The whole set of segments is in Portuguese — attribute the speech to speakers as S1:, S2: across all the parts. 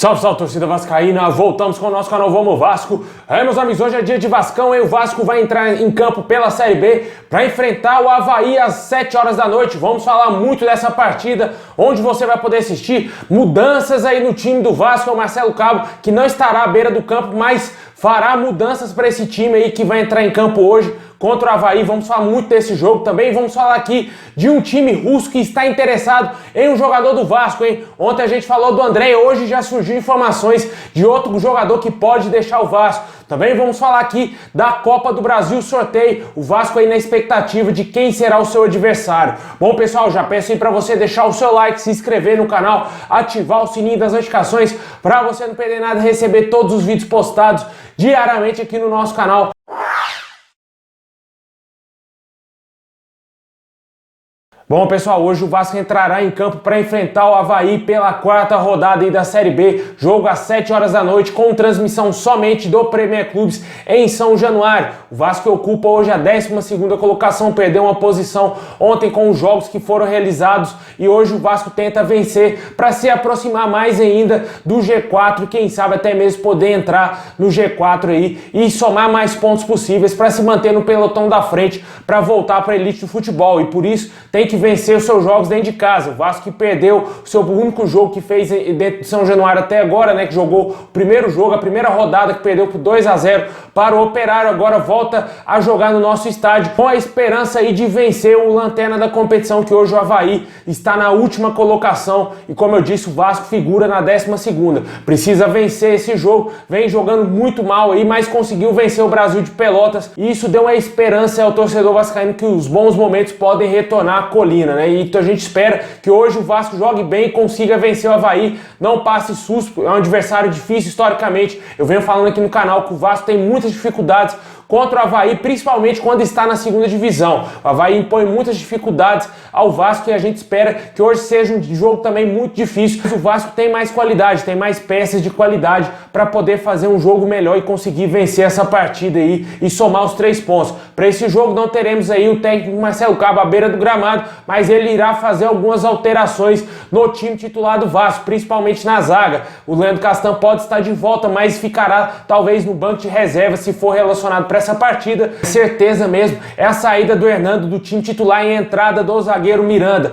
S1: Salve, salve, torcida vascaína, voltamos com o nosso canal Vamos Vasco. Meus amigos, hoje é dia de Vascão, hein? O Vasco vai entrar em campo pela Série B para enfrentar o Avaí às 7 horas da noite. Vamos falar muito dessa partida, onde você vai poder assistir mudanças aí no time do Vasco. É o Marcelo Cabo, que não estará à beira do campo, mas fará mudanças para esse time aí que vai entrar em campo hoje contra o Avaí. Vamos falar muito desse jogo também. Vamos falar aqui de um time russo que está interessado em um jogador do Vasco, hein? Ontem a gente falou do André, hoje já surgiu informações de outro jogador que pode deixar o Vasco. Também vamos falar aqui da Copa do Brasil, sorteio. O Vasco aí na expectativa de quem será o seu adversário. Bom, pessoal, já peço aí para você deixar o seu like, se inscrever no canal, ativar o sininho das notificações para você não perder nada e receber todos os vídeos postados diariamente aqui no nosso canal. Bom, pessoal, hoje o Vasco entrará em campo para enfrentar o Avaí pela quarta rodada aí da Série B, jogo às 7 horas da noite, com transmissão somente do Premier Clubes em São Januário. O Vasco ocupa hoje a 12ª colocação, perdeu uma posição ontem com os jogos que foram realizados e hoje o Vasco tenta vencer para se aproximar mais ainda do G4, quem sabe até mesmo poder entrar no G4 aí e somar mais pontos possíveis para se manter no pelotão da frente, para voltar para a elite do futebol, e por isso tem que vencer os seus jogos dentro de casa. O Vasco que perdeu o seu único jogo que fez dentro de São Januário até agora, né, que jogou o primeiro jogo, a primeira rodada, que perdeu por 2-0 para o Operário, agora volta a jogar no nosso estádio com a esperança aí de vencer o lanterna da competição, que hoje o Avaí está na última colocação e, como eu disse, o Vasco figura na 12ª. Precisa vencer esse jogo, vem jogando muito mal aí, mas conseguiu vencer o Brasil de Pelotas e isso deu uma esperança ao torcedor vascaíno que os bons momentos podem retornar à colina, né? E então a gente espera que hoje o Vasco jogue bem e consiga vencer o Avaí, não passe susto, é um adversário difícil historicamente. Eu venho falando aqui no canal que o Vasco tem muitas dificuldades contra o Avaí, principalmente quando está na segunda divisão. O Avaí impõe muitas dificuldades ao Vasco e a gente espera que hoje seja um jogo também muito difícil. Mas o Vasco tem mais qualidade, tem mais peças de qualidade para poder fazer um jogo melhor e conseguir vencer essa partida aí e somar os 3 pontos. Para esse jogo não teremos aí o técnico Marcelo Cabo à beira do gramado, mas ele irá fazer algumas alterações no time titular do Vasco, principalmente na zaga. O Leandro Castan pode estar de volta, mas ficará talvez no banco de reserva se for relacionado para essa partida. Certeza mesmo é a saída do Hernando do time titular e a entrada do zagueiro Miranda.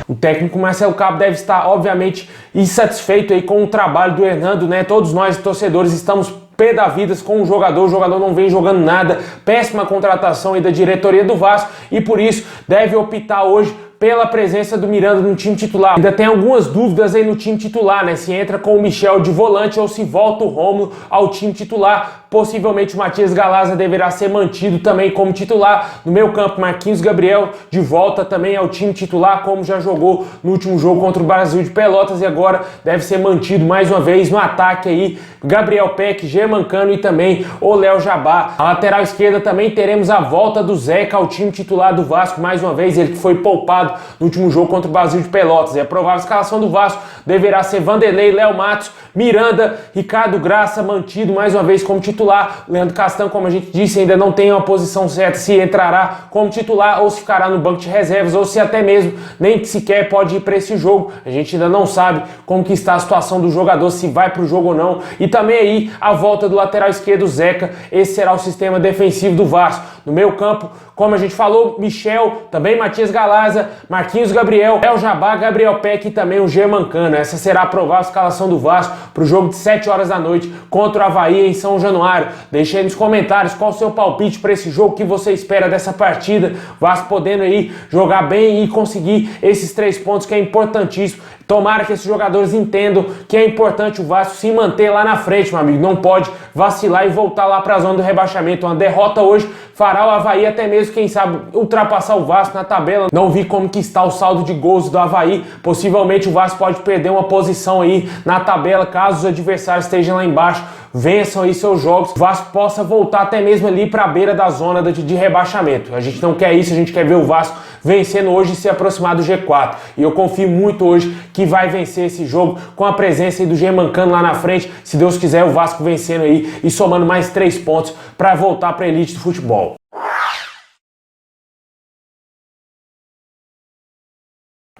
S1: O técnico Marcelo Cabo deve estar, obviamente, insatisfeito aí com o trabalho do Hernando, né? Todos nós, torcedores, estamos pé da vida com o jogador não vem jogando nada, péssima contratação aí da diretoria do Vasco e por isso deve optar hoje pela presença do Miranda no time titular. Ainda tem algumas dúvidas aí no time titular, né? Se entra com o Michel de volante ou se volta o Rômulo ao time titular. Possivelmente o Matias Galaza deverá ser mantido também como titular. No meio campo, Marquinhos Gabriel de volta também ao time titular, como já jogou no último jogo contra o Brasil de Pelotas e agora deve ser mantido mais uma vez no ataque aí. Gabriel Peck, Germancano e também o Léo Jabá. A lateral esquerda também teremos a volta do Zeca ao time titular do Vasco, mais uma vez, ele que foi poupado no último jogo contra o Brasil de Pelotas. E a provável escalação do Vasco deverá ser Vanderlei, Léo Matos, Miranda, Ricardo Graça mantido mais uma vez como titular. Leandro Castan, como a gente disse, ainda não tem uma posição certa se entrará como titular ou se ficará no banco de reservas ou se até mesmo nem sequer pode ir para esse jogo. A gente ainda não sabe como que está a situação do jogador, se vai para o jogo ou não. E também aí a volta do lateral esquerdo Zeca. Esse será o sistema defensivo do Vasco. No meio campo, como a gente falou, Michel, também Matias Galaza, Marquinhos Gabriel, Léo Jabá, Gabriel Peck e também o Germancano. Essa será a provável escalação do Vasco para o jogo de 7 horas da noite contra o Avaí em São Januário. Deixe aí nos comentários qual o seu palpite para esse jogo, que você espera dessa partida. Vasco podendo aí jogar bem e conseguir esses 3 pontos, que é importantíssimo. Tomara que esses jogadores entendam que é importante o Vasco se manter lá na frente, meu amigo. Não pode vacilar e voltar lá para a zona do rebaixamento. Uma derrota hoje fará o Avaí até mesmo, quem sabe, ultrapassar o Vasco na tabela. Não vi como que está o saldo de gols do Avaí. Possivelmente o Vasco pode perder uma posição aí na tabela, caso os adversários estejam lá embaixo. Vençam aí seus jogos, o Vasco possa voltar até mesmo ali para a beira da zona de rebaixamento. A gente não quer isso, a gente quer ver o Vasco vencendo hoje e se aproximar do G4. E eu confio muito hoje que vai vencer esse jogo com a presença aí do Germancano lá na frente. Se Deus quiser, o Vasco vencendo aí e somando mais 3 pontos para voltar para a elite do futebol.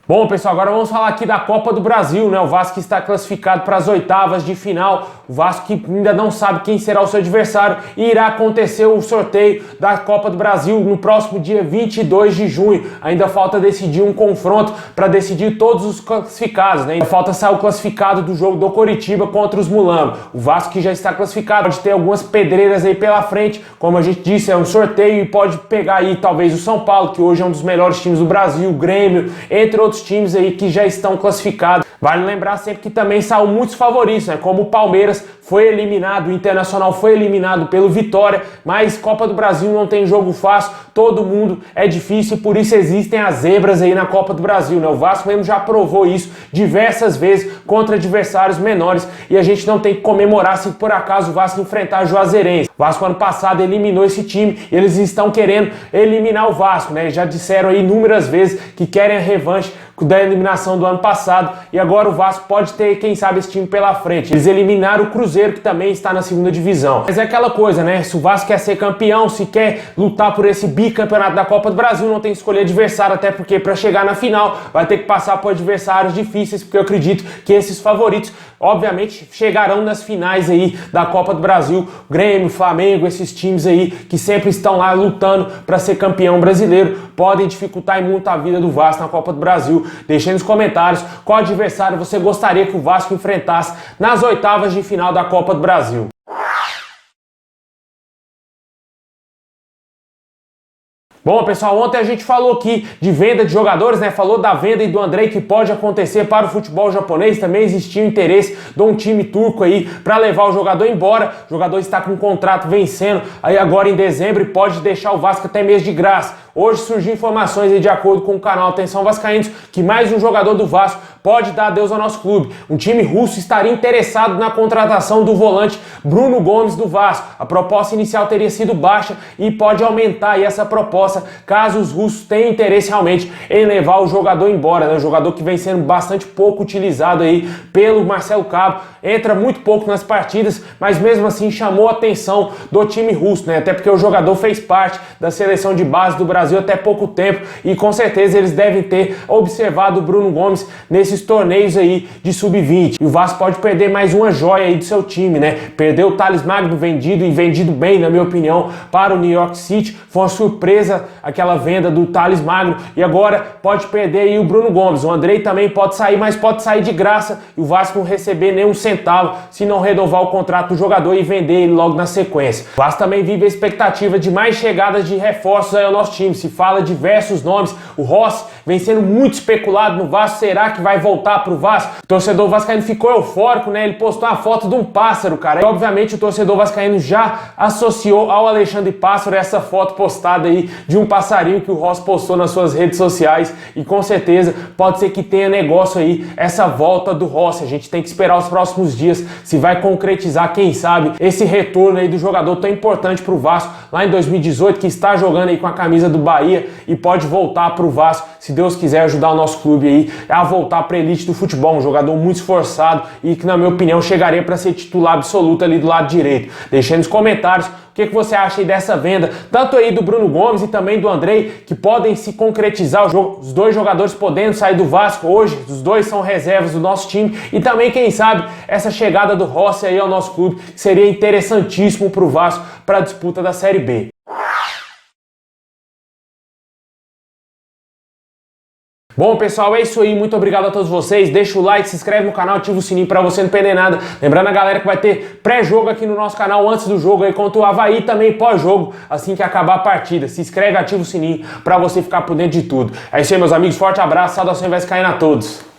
S1: Bom, pessoal, agora vamos falar aqui da Copa do Brasil, né? O Vasco está classificado para as oitavas de final. O Vasco que ainda não sabe quem será o seu adversário e irá acontecer o sorteio da Copa do Brasil no próximo dia 22 de junho. Ainda falta decidir um confronto para decidir todos os classificados, né? Ainda falta sair o classificado do jogo do Coritiba contra os Mulambos. O Vasco que já está classificado pode ter algumas pedreiras aí pela frente, como a gente disse, é um sorteio e pode pegar aí talvez o São Paulo, que hoje é um dos melhores times do Brasil, o Grêmio, entre outros times aí que já estão classificados. Vale lembrar sempre que também são muitos favoritos, né? Como o Palmeiras foi eliminado, o Internacional foi eliminado pelo Vitória, mas Copa do Brasil não tem jogo fácil, todo mundo é difícil e por isso existem as zebras aí na Copa do Brasil, né? O Vasco mesmo já provou isso diversas vezes contra adversários menores e a gente não tem que comemorar se por acaso o Vasco enfrentar o Juazeirense. O Vasco ano passado eliminou esse time e eles estão querendo eliminar o Vasco, né? Já disseram aí inúmeras vezes que querem a revanche da eliminação do ano passado e agora o Vasco pode ter, quem sabe, esse time pela frente. Eles eliminaram o Cruzeiro, que também está na segunda divisão. Mas é aquela coisa, né? Se o Vasco quer ser campeão, se quer lutar por esse bicampeonato da Copa do Brasil, não tem que escolher adversário, até porque para chegar na final vai ter que passar por adversários difíceis, porque eu acredito que esses favoritos, obviamente, chegarão nas finais aí da Copa do Brasil. Grêmio, Flamengo, esses times aí que sempre estão lá lutando para ser campeão brasileiro, podem dificultar muito a vida do Vasco na Copa do Brasil. Deixe aí nos comentários qual adversário você gostaria que o Vasco enfrentasse nas oitavas de final da Copa do Brasil. Bom, pessoal, ontem a gente falou aqui de venda de jogadores, né? Falou da venda e do Andrei que pode acontecer para o futebol japonês. Também existia o interesse de um time turco aí para levar o jogador embora. O jogador está com um contrato vencendo aí agora em dezembro e pode deixar o Vasco até mês de graça. Hoje surgiu informações aí de acordo com o canal Atenção Vascaínos que mais um jogador do Vasco pode dar adeus ao nosso clube. Um time russo estaria interessado na contratação do volante Bruno Gomes do Vasco. A proposta inicial teria sido baixa e pode aumentar aí essa proposta caso os russos tenham interesse realmente em levar o jogador embora, né? O jogador que vem sendo bastante pouco utilizado aí pelo Marcelo Cabo, entra muito pouco nas partidas, mas mesmo assim chamou a atenção do time russo, né? Até porque o jogador fez parte da seleção de base do Brasil até pouco tempo e com certeza eles devem ter observado o Bruno Gomes nesses torneios aí de sub-20. E o Vasco pode perder mais uma joia aí do seu time, né? Perdeu o Thales Magno vendido e vendido bem, na minha opinião, para o New York City. Foi uma surpresa aquela venda do Thales Magno e agora pode perder aí o Bruno Gomes. O Andrei também pode sair, mas pode sair de graça e o Vasco não receber nem um centavo se não renovar o contrato do jogador e vender ele logo na sequência. O Vasco também vive a expectativa de mais chegadas de reforços aí ao nosso time. Se fala diversos nomes. O Rossi vem sendo muito especulado no Vasco. Será que vai voltar pro Vasco? O torcedor vascaíno ficou eufórico, né? Ele postou uma foto de um pássaro, cara. E obviamente o torcedor vascaíno já associou ao Alexandre Pássaro essa foto postada aí de um passarinho que o Rossi postou nas suas redes sociais e com certeza pode ser que tenha negócio aí essa volta do Rossi. A gente tem que esperar os próximos dias se vai concretizar, quem sabe, esse retorno aí do jogador tão importante pro Vasco lá em 2018, que está jogando aí com a camisa do Bahia e pode voltar pro Vasco, se Deus quiser ajudar o nosso clube aí a voltar pra elite do futebol. Um jogador muito esforçado e que, na minha opinião, chegaria para ser titular absoluto ali do lado direito. Deixe aí nos comentários o que você acha aí dessa venda, tanto aí do Bruno Gomes e também do Andrei, que podem se concretizar, os dois jogadores podendo sair do Vasco hoje, os dois são reservas do nosso time, e também, quem sabe, essa chegada do Rossi aí ao nosso clube, que seria interessantíssimo para o Vasco para a disputa da Série B. Bom, pessoal, é isso aí. Muito obrigado a todos vocês. Deixa o like, se inscreve no canal, ativa o sininho pra você não perder nada. Lembrando a galera que vai ter pré-jogo aqui no nosso canal antes do jogo aí contra o Avaí, também pós-jogo, assim que acabar a partida. Se inscreve, ativa o sininho pra você ficar por dentro de tudo. É isso aí, meus amigos. Forte abraço, saudações vascaínas a todos.